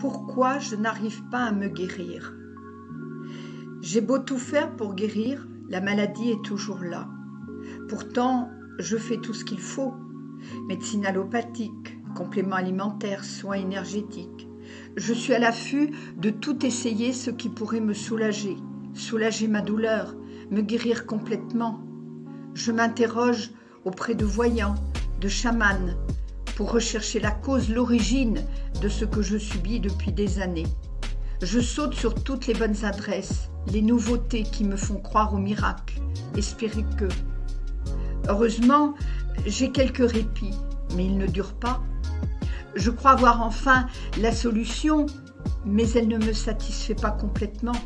Pourquoi je n'arrive pas à me guérir? J'ai beau tout faire pour guérir, la maladie est toujours là. Pourtant, je fais tout ce qu'il faut. Médecine allopathique, compléments alimentaires, soins énergétiques. Je suis à l'affût de tout essayer ce qui pourrait me soulager ma douleur, me guérir complètement. Je m'interroge auprès de voyants, de chamans, pour rechercher la cause, l'origine de ce que je subis depuis des années. Je saute sur toutes les bonnes adresses, les nouveautés qui me font croire au miracle, espérer que. Heureusement, j'ai quelques répits, mais ils ne durent pas. Je crois avoir enfin la solution, mais elle ne me satisfait pas complètement.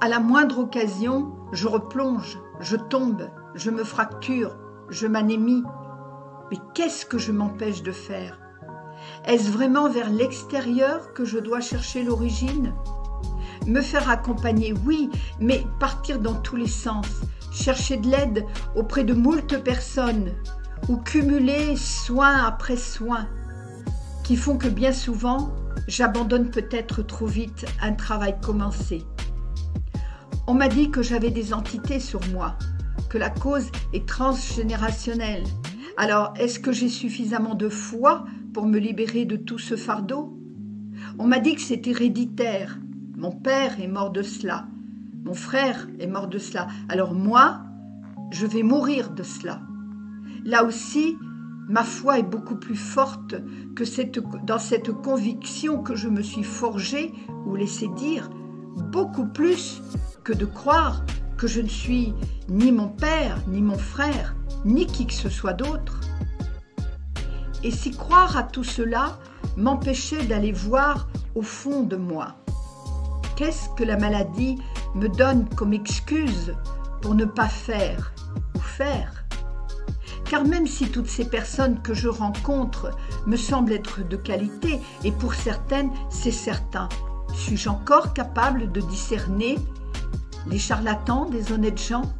À la moindre occasion, je replonge, je tombe, je me fracture, je m'anémie. Mais qu'est-ce que je m'empêche de faire? Est-ce vraiment vers l'extérieur que je dois chercher l'origine? Me faire accompagner, oui, mais partir dans tous les sens, chercher de l'aide auprès de moult personnes, ou cumuler soin après soin, qui font que bien souvent, j'abandonne peut-être trop vite un travail commencé. On m'a dit que j'avais des entités sur moi, que la cause est transgénérationnelle. Alors, est-ce que j'ai suffisamment de foi pour me libérer de tout ce fardeau? On m'a dit que c'est héréditaire. Mon père est mort de cela. Mon frère est mort de cela. Alors moi, je vais mourir de cela. Là aussi, ma foi est beaucoup plus forte que dans cette conviction que je me suis forgée ou laissée dire, beaucoup plus que de croire que je ne suis ni mon père, ni mon frère, ni qui que ce soit d'autre. Et si croire à tout cela m'empêchait d'aller voir au fond de moi, qu'est-ce que la maladie me donne comme excuse pour ne pas faire ou faire? Car même si toutes ces personnes que je rencontre me semblent être de qualité, et pour certaines c'est certain, suis-je encore capable de discerner les charlatans des honnêtes gens?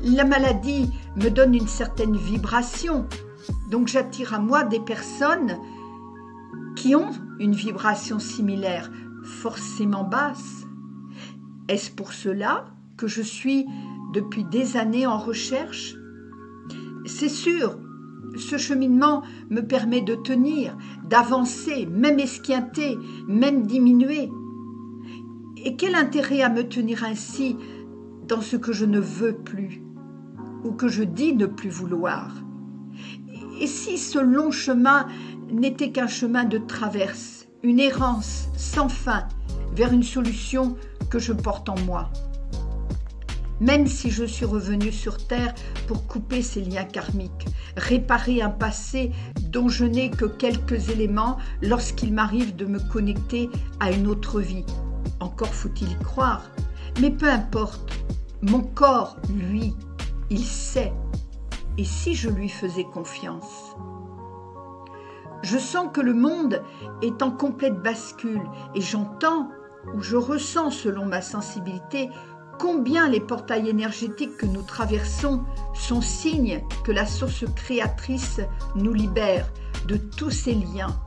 La maladie me donne une certaine vibration, donc j'attire à moi des personnes qui ont une vibration similaire, forcément basse. Est-ce pour cela que je suis depuis des années en recherche? C'est sûr, ce cheminement me permet de tenir, d'avancer, même esquinter, même diminuer. Et quel intérêt à me tenir ainsi dans ce que je ne veux plus, ou que je dis ne plus vouloir? Et si ce long chemin n'était qu'un chemin de traverse, une errance sans fin vers une solution que je porte en moi? Même si je suis revenue sur Terre pour couper ces liens karmiques, réparer un passé dont je n'ai que quelques éléments lorsqu'il m'arrive de me connecter à une autre vie. Encore faut-il y croire, mais peu importe, mon corps, lui, il sait. Et si je lui faisais confiance? Je sens que le monde est en complète bascule et j'entends ou je ressens selon ma sensibilité combien les portails énergétiques que nous traversons sont signes que la source créatrice nous libère de tous ces liens,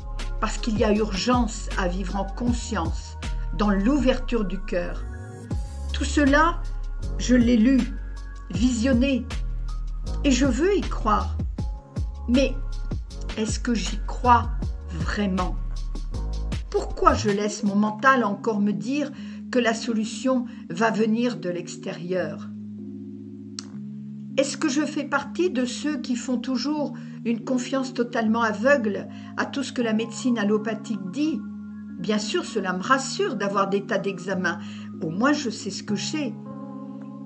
parce qu'il y a urgence à vivre en conscience, dans l'ouverture du cœur. Tout cela, je l'ai lu, visionné, et je veux y croire. Mais est-ce que j'y crois vraiment? Pourquoi je laisse mon mental encore me dire que la solution va venir de l'extérieur? Est-ce que je fais partie de ceux qui font toujours une confiance totalement aveugle à tout ce que la médecine allopathique dit? Bien sûr, cela me rassure d'avoir des tas d'examens. Au moins, je sais ce que j'ai.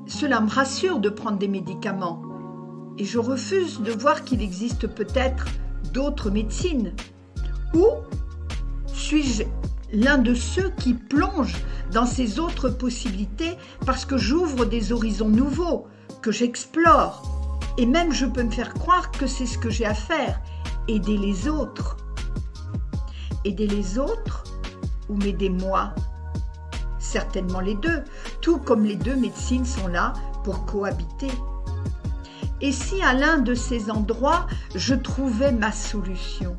Cela me rassure de prendre des médicaments. Et je refuse de voir qu'il existe peut-être d'autres médecines. Ou suis-je l'un de ceux qui plongent dans ces autres possibilités parce que j'ouvre des horizons nouveaux, que j'explore. Et même je peux me faire croire que c'est ce que j'ai à faire, aider les autres. Aider les autres ou m'aider moi? Certainement les deux, tout comme les deux médecines sont là pour cohabiter. Et si à l'un de ces endroits, je trouvais ma solution?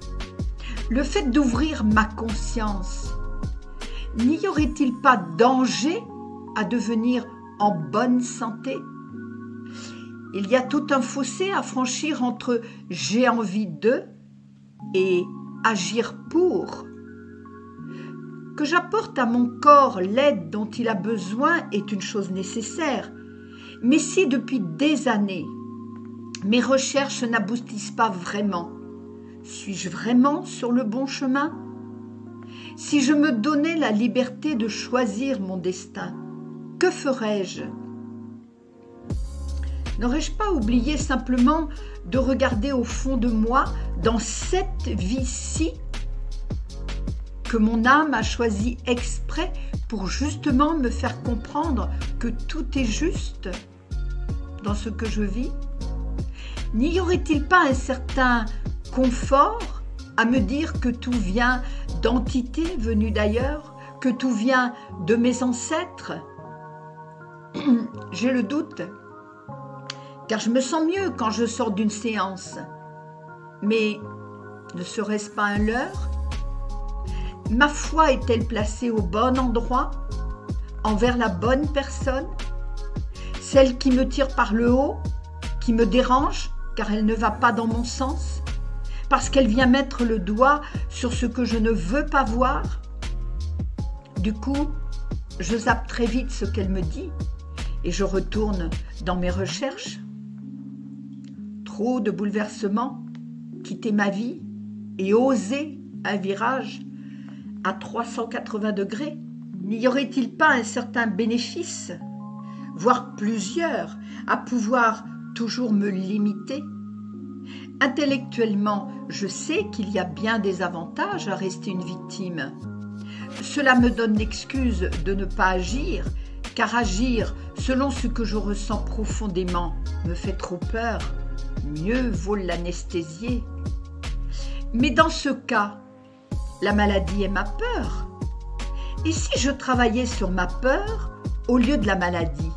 Le fait d'ouvrir ma conscience, n'y aurait-il pas danger à devenir en bonne santé? Il y a tout un fossé à franchir entre « j'ai envie de » et « agir pour ». Que j'apporte à mon corps l'aide dont il a besoin est une chose nécessaire. Mais si depuis des années, mes recherches n'aboutissent pas vraiment, suis-je vraiment sur le bon chemin? Si je me donnais la liberté de choisir mon destin, que ferais-je? N'aurais-je pas oublié simplement de regarder au fond de moi, dans cette vie-ci, que mon âme a choisi exprès pour justement me faire comprendre que tout est juste dans ce que je vis? N'y aurait-il pas un certain confort à me dire que tout vient d'entités venues d'ailleurs, que tout vient de mes ancêtres? J'ai le doute, car je me sens mieux quand je sors d'une séance. Mais ne serait-ce pas un leurre? Ma foi est-elle placée au bon endroit, envers la bonne personne, celle qui me tire par le haut, qui me dérange car elle ne va pas dans mon sens, parce qu'elle vient mettre le doigt sur ce que je ne veux pas voir? Du coup, je zappe très vite ce qu'elle me dit et je retourne dans mes recherches. Trop de bouleversements, quitter ma vie et oser un virage à 380 degrés, n'y aurait-il pas un certain bénéfice, voire plusieurs, à pouvoir toujours me limiter? Intellectuellement, je sais qu'il y a bien des avantages à rester une victime. Cela me donne l'excuse de ne pas agir, car agir selon ce que je ressens profondément me fait trop peur. Mieux vaut l'anesthésier. Mais dans ce cas, la maladie est ma peur. Et si je travaillais sur ma peur au lieu de la maladie?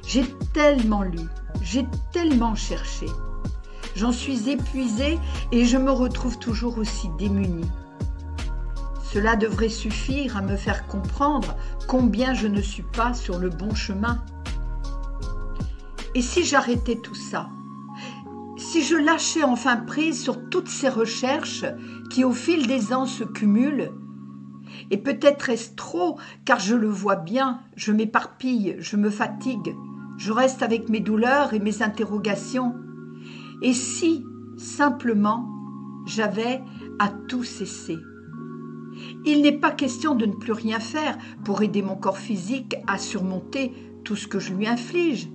J'ai tellement lu, j'ai tellement cherché. J'en suis épuisée et je me retrouve toujours aussi démunie. Cela devrait suffire à me faire comprendre combien je ne suis pas sur le bon chemin. Et si j'arrêtais tout ça? Si je lâchais enfin prise sur toutes ces recherches qui au fil des ans se cumulent? Et peut-être est-ce trop, car je le vois bien, je m'éparpille, je me fatigue, je reste avec mes douleurs et mes interrogations. Et si, simplement, j'avais à tout cesser? Il n'est pas question de ne plus rien faire pour aider mon corps physique à surmonter tout ce que je lui inflige,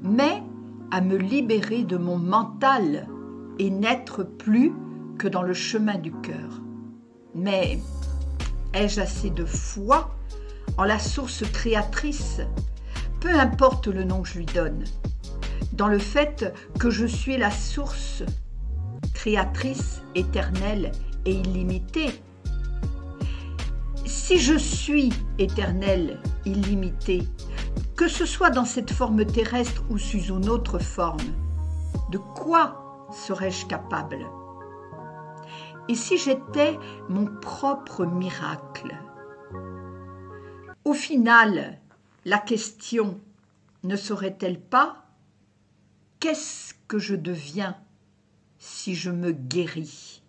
mais à me libérer de mon mental et n'être plus que dans le chemin du cœur. Mais ai-je assez de foi en la source créatrice, peu importe le nom que je lui donne, dans le fait que je suis la source créatrice, éternelle et illimitée? Si je suis éternelle, illimitée, que ce soit dans cette forme terrestre ou sous une autre forme, de quoi serais-je capable? Et si j'étais mon propre miracle? Au final, la question ne serait-elle pas « Qu'est-ce que je deviens si je me guéris ?»